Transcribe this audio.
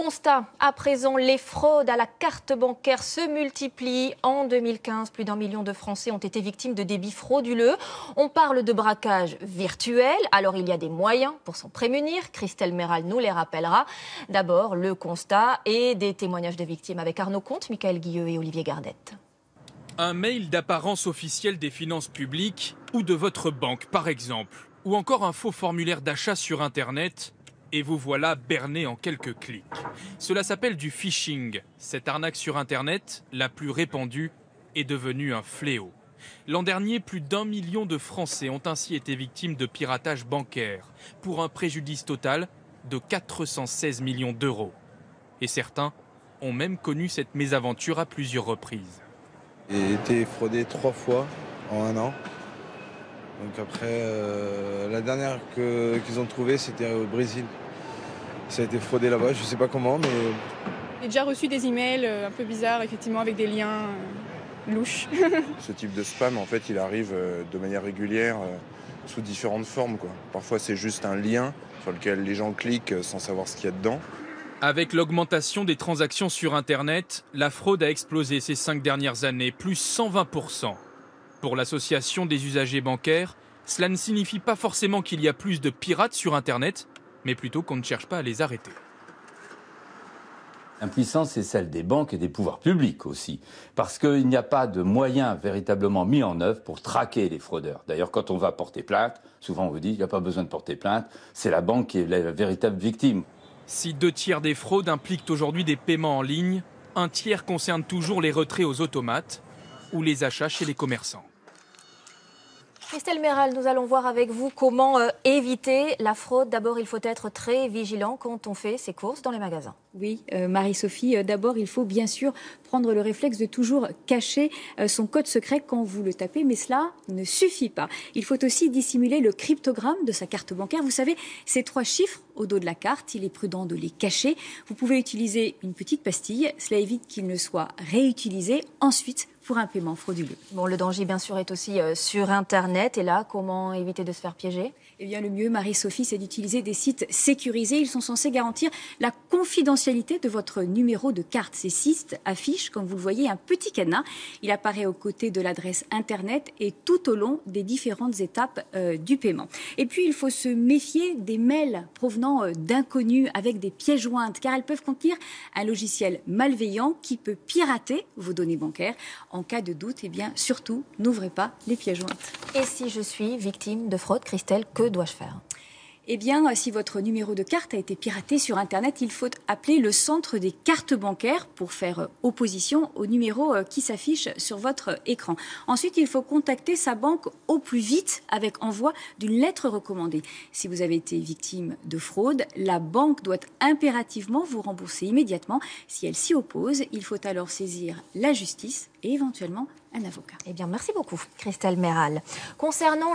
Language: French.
constat, à présent, les fraudes à la carte bancaire se multiplient. En 2015, plus d'1 million de Français ont été victimes de débits frauduleux. On parle de braquage virtuel. Alors, il y a des moyens pour s'en prémunir. Christelle Méral nous les rappellera. D'abord, le constat et des témoignages de victimes avec Arnaud Comte, Michael Guilleux et Olivier Gardette. Un mail d'apparence officielle des finances publiques ou de votre banque, par exemple. Ou encore un faux formulaire d'achat sur Internet. Et vous voilà berné en quelques clics. Cela s'appelle du phishing. Cette arnaque sur Internet, la plus répandue, est devenue un fléau. L'an dernier, plus d'1 million de Français ont ainsi été victimes de piratage bancaire, pour un préjudice total de 416 millions d'euros. Et certains ont même connu cette mésaventure à plusieurs reprises. J'ai été fraudé 3 fois en 1 an. Donc après, la dernière qu'ils ont trouvée, c'était au Brésil. Ça a été fraudé là-bas, je ne sais pas comment, mais... J'ai déjà reçu des emails un peu bizarres, effectivement, avec des liens louches. Ce type de spam, en fait, il arrive de manière régulière, sous différentes formes, quoi. Parfois, c'est juste un lien sur lequel les gens cliquent sans savoir ce qu'il y a dedans. Avec l'augmentation des transactions sur Internet, la fraude a explosé ces 5 dernières années, plus 120%. Pour l'association des usagers bancaires, cela ne signifie pas forcément qu'il y a plus de pirates sur Internet, mais plutôt qu'on ne cherche pas à les arrêter. L'impuissance est celle des banques et des pouvoirs publics aussi, parce qu'il n'y a pas de moyens véritablement mis en œuvre pour traquer les fraudeurs. D'ailleurs, quand on va porter plainte, souvent on vous dit qu'il n'y a pas besoin de porter plainte, c'est la banque qui est la véritable victime. Si 2 tiers des fraudes impliquent aujourd'hui des paiements en ligne, 1 tiers concerne toujours les retraits aux automates ou les achats chez les commerçants. Christelle Méral, nous allons voir avec vous comment éviter la fraude. D'abord, il faut être très vigilant quand on fait ses courses dans les magasins. Oui, Marie-Sophie, d'abord, il faut bien sûr prendre le réflexe de toujours cacher son code secret quand vous le tapez, mais cela ne suffit pas. Il faut aussi dissimuler le cryptogramme de sa carte bancaire. Vous savez, ces 3 chiffres au dos de la carte, il est prudent de les cacher. Vous pouvez utiliser une petite pastille, cela évite qu'il ne soit réutilisé ensuite pour un paiement frauduleux. Bon, le danger, bien sûr, est aussi sur Internet. Et là, comment éviter de se faire piéger ? Eh bien, le mieux, Marie-Sophie, c'est d'utiliser des sites sécurisés. Ils sont censés garantir la confidentialité de votre numéro de carte. Ces sites affichent, comme vous le voyez, un petit cadenas. Il apparaît aux côtés de l'adresse Internet et tout au long des différentes étapes du paiement. Et puis, il faut se méfier des mails provenant d'inconnus avec des pièces jointes, car elles peuvent contenir un logiciel malveillant qui peut pirater vos données bancaires. En cas de doute, eh bien, surtout, n'ouvrez pas les pièces jointes. Et si je suis victime de fraude, Christelle, que dois-je faire ? Eh bien, si votre numéro de carte a été piraté sur Internet, il faut appeler le centre des cartes bancaires pour faire opposition au numéro qui s'affiche sur votre écran. Ensuite, il faut contacter sa banque au plus vite avec envoi d'une lettre recommandée. Si vous avez été victime de fraude, la banque doit impérativement vous rembourser immédiatement. Si elle s'y oppose, il faut alors saisir la justice et éventuellement un avocat. Eh bien, merci beaucoup, Christelle Méral. Concernant